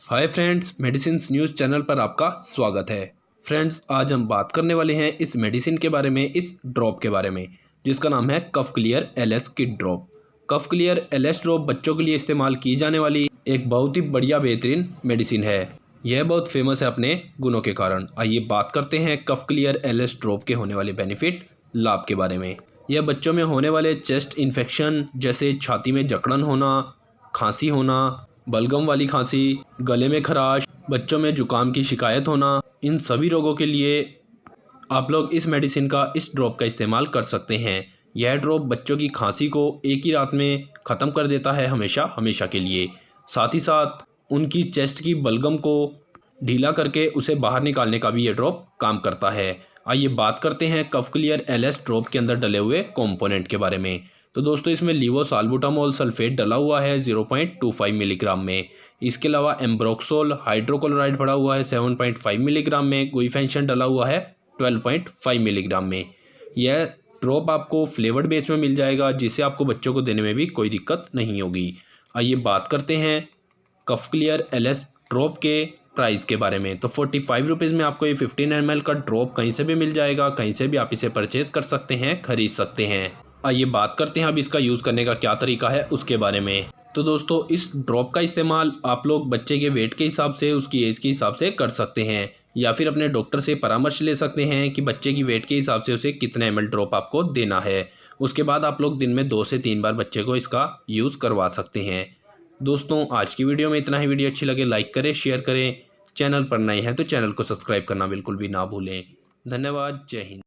Hi friends, medicines news channel पर आपका स्वागत है। फ्रेंड्स, आज हम बात करने वाले हैं इस मेडिसिन के बारे में, इस ड्रॉप के बारे में, जिसका नाम है कफ क्लियर एलएस किड ड्रॉप। कफ क्लियर एलएस ड्रॉप बच्चों के लिए इस्तेमाल की जाने वाली एक बहुत ही बढ़िया बेहतरीन मेडिसिन है। यह बहुत फेमस है अपने गुणों के कारण। आइए बात करते हैं कफ क्लियर एलएस ड्रॉप के होने वाले बेनिफिट, लाभ के बारे में। यह बच्चों में होने वाले चेस्ट इन्फेक्शन जैसे छाती में जकड़न होना, खांसी होना, बलगम वाली खांसी, गले में खराश, बच्चों में जुकाम की शिकायत होना, इन सभी रोगों के लिए आप लोग इस मेडिसिन का, इस ड्रॉप का इस्तेमाल कर सकते हैं। यह ड्रॉप बच्चों की खांसी को एक ही रात में ख़त्म कर देता है, हमेशा हमेशा के लिए। साथ ही साथ उनकी चेस्ट की बलगम को ढीला करके उसे बाहर निकालने का भी ये ड्रॉप काम करता है। आइए बात करते हैं कफ क्लियर एलएस ड्रॉप के अंदर डले हुए कंपोनेंट के बारे में। तो दोस्तों, इसमें लीवोसाल्बुटामोल सल्फेट डला हुआ है 0.25 मिलीग्राम में। इसके अलावा एम्ब्रोक्सोल हाइड्रोक्लोराइड पड़ा हुआ है 7.5 मिलीग्राम में। गुइफेंशन डला हुआ है 12.5 मिलीग्राम में। यह ड्रॉप आपको फ्लेवर्ड बेस में मिल जाएगा, जिससे आपको बच्चों को देने में भी कोई दिक्कत नहीं होगी। आइए बात करते हैं कफ क्लियर एलएस ड्रॉप के प्राइस के बारे में। तो 45 रुपीज़ में आपको ये 15 ml का ड्रॉप कहीं से भी मिल जाएगा। कहीं से भी आप इसे परचेज़ कर सकते हैं, खरीद सकते हैं। आइए बात करते हैं अब इसका यूज़ करने का क्या तरीका है उसके बारे में। तो दोस्तों, इस ड्रॉप का इस्तेमाल आप लोग बच्चे के वेट के हिसाब से, उसकी एज के हिसाब से कर सकते हैं, या फिर अपने डॉक्टर से परामर्श ले सकते हैं कि बच्चे की वेट के हिसाब से उसे कितने ml ड्रॉप आपको देना है। उसके बाद आप लोग दिन में 2 से 3 बार बच्चे को इसका यूज़ करवा सकते हैं। दोस्तों, आज की वीडियो में इतना ही। वीडियो अच्छी लगे लाइक करें, शेयर करें। चैनल पर नए हैं तो चैनल को सब्सक्राइब करना बिल्कुल भी ना भूलें। धन्यवाद। जय हिंद।